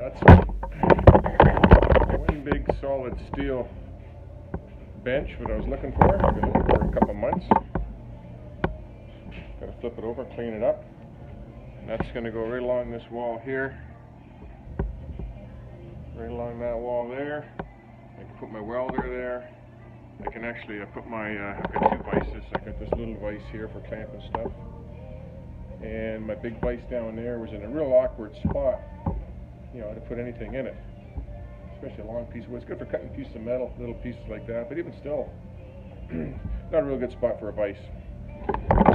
that's one big solid steel bench, what I was looking for. I've been looking for a couple months. Got to flip it over, clean it up. And that's going to go right along this wall here. Right along that wall there. I can put my welder there. I can actually put my, I've got two vices. I've got this little vise here for clamping stuff. And my big vise down there was in a real awkward spot, you know, to put anything in it. Especially a long piece of wood. It's good for cutting pieces of metal, little pieces like that, but even still, not a real good spot for a vise.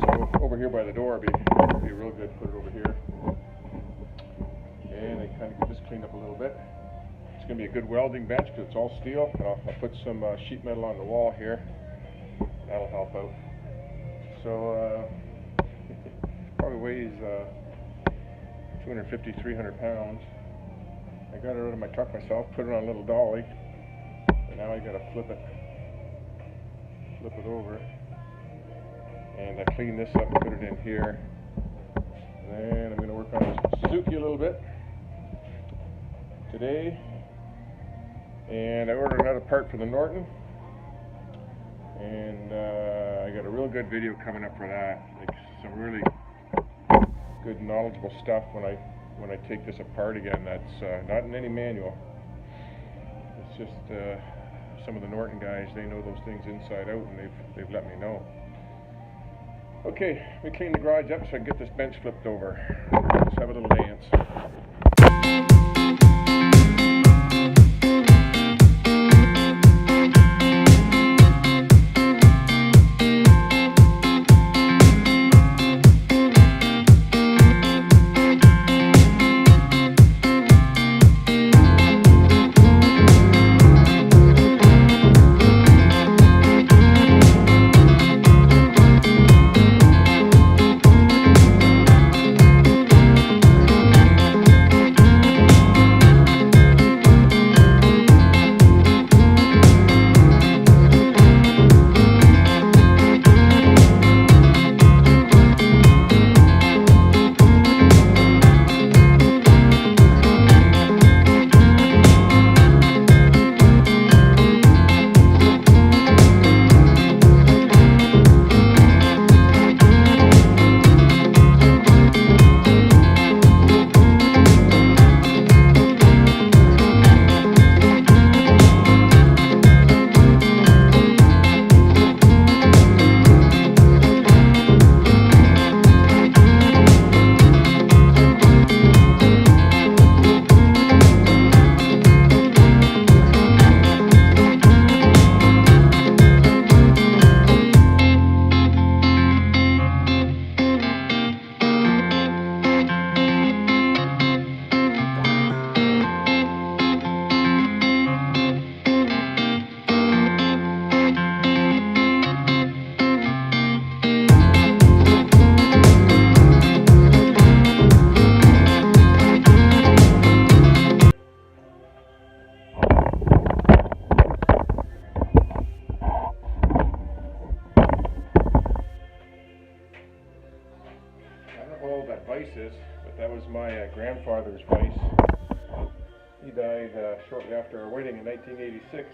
So over here by the door would be real good to put it over here. And I kind of get this cleaned up a little bit. It's going to be a good welding bench because it's all steel. And I'll put some sheet metal on the wall here. That'll help out. So probably weighs 250, 300 pounds. I got it out of my truck myself, put it on a little dolly, and now I got to flip it over, and I clean this up and put it in here. And then I'm going to work on the Suzuki a little bit today, and I ordered another part for the Norton, and I got a real good video coming up for that, like some really good knowledgeable stuff when I take this apart again. That's not in any manual. It's just some of the Norton guys, they know those things inside out, and they've let me know. Okay, let me clean the garage up so I can get this bench flipped over. Let's have a little dance. That vise is, but that was my grandfather's vise. He died shortly after our wedding in 1986.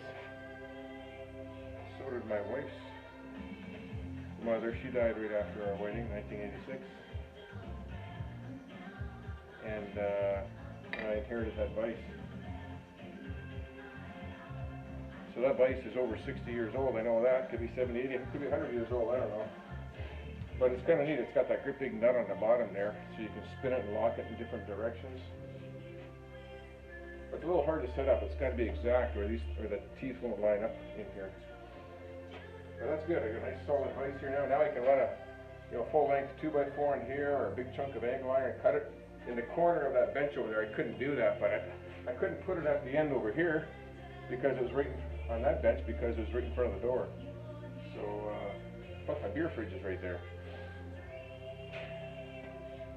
So did my wife's mother. She died right after our wedding, 1986. And I inherited that vise. So that vise is over 60 years old. I know that. Could be 70, 80, could be 100 years old. I don't know. But it's kind of neat. It's got that great big nut on the bottom there, so you can spin it and lock it in different directions. But it's a little hard to set up. It's got to be exact, or the teeth won't line up in here. But that's good. I got a nice solid vise here now. Now I can run a full length 2x4 in here, or a big chunk of angle iron, cut it in the corner of that bench over there. I couldn't do that, but I couldn't put it at the end over here because it was right on that bench because it was right in front of the door. So plus my beer fridge is right there.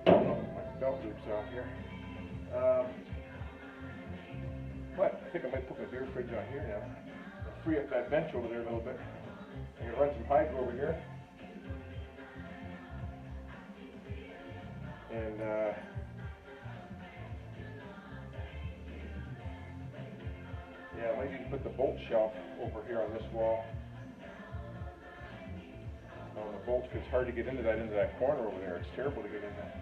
My belt loop's off here. But I think I might put my beer fridge on here now. I'll free up that bench over there a little bit. I'm going to run some hydro over here. And Yeah, I might need to put the bolt shelf over here on this wall. On the bolts, it's hard to get into that corner over there. It's terrible to get in there.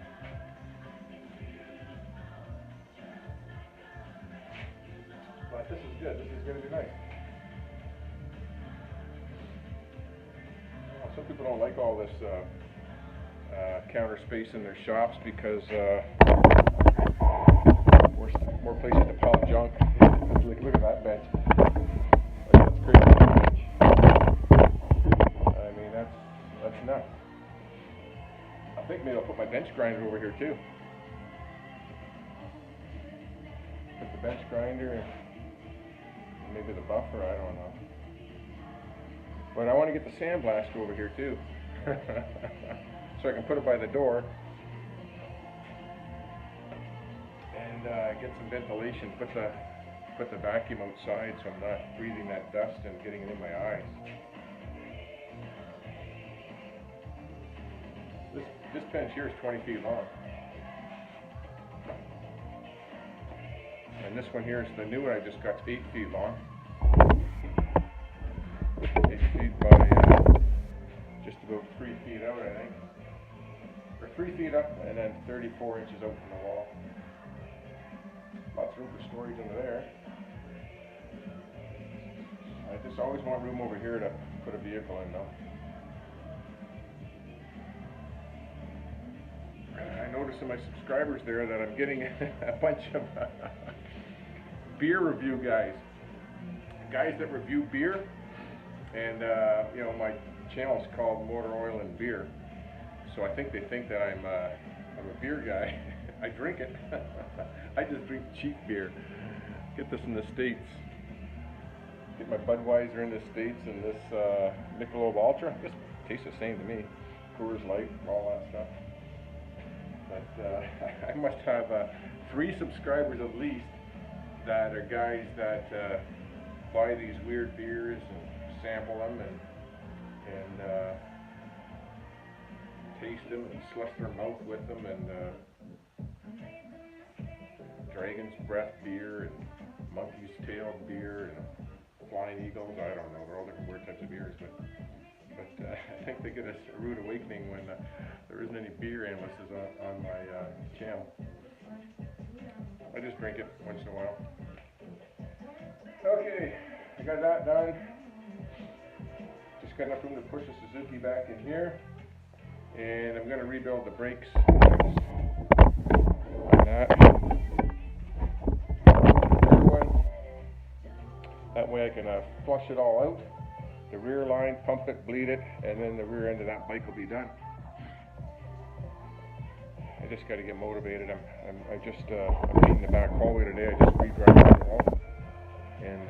But this is good. This is going to be nice. Some people don't like all this counter space in their shops because more places to pile junk. Look at that bench. That's crazy. I mean, that's nuts. I think maybe I'll put my bench grinder over here too. Put the bench grinder and maybe the buffer. I don't know. But I want to get the sandblaster over here too, so I can put it by the door and get some ventilation. Put the vacuum outside so I'm not breathing that dust and getting it in my eyes. This bench here is 20 feet long, and this one here is the new one I just got. 8 feet long. 8 feet by just about 3 feet out, I think. Or 3 feet up and then 34 inches out from the wall. Lots of room for storage under there. I just always want room over here to put a vehicle in though. I noticed in my subscribers there that I'm getting a bunch of beer review guys that review beer. And you know, my channel is called Motor Oil and Beer, so I think they think that I'm a beer guy. I drink it. I just drink cheap beer. Get this in the States. Get my Budweiser in the States and this Michelob Ultra. This tastes the same to me. Coors Light, all that stuff. But I must have 3 subscribers at least that are guys that buy these weird beers and sample them and taste them and slush their mouth with them, and Dragon's Breath beer and Monkey's Tail beer and Flying Eagles. I don't know, they're all different weird types of beers, but I think they get a rude awakening when there isn't any beer analysts on my channel. I just drink it once in a while. Okay, I got that done. Just got enough room to push the Suzuki back in here, and I'm going to rebuild the brakes on that. That way I can flush it all out, the rear line, pump it, bleed it, and then the rear end of that bike will be done. I just got to get motivated. I'm painting the back hallway today. I just re-dried it all, and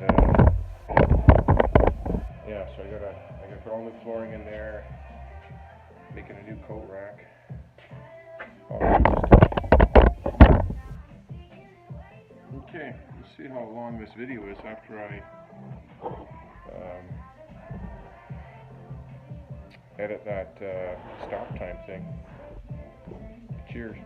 yeah, so I gotta put all new flooring in there, making a new coat rack. Okay, let's see how long this video is after I edit that stop time thing. Cheers.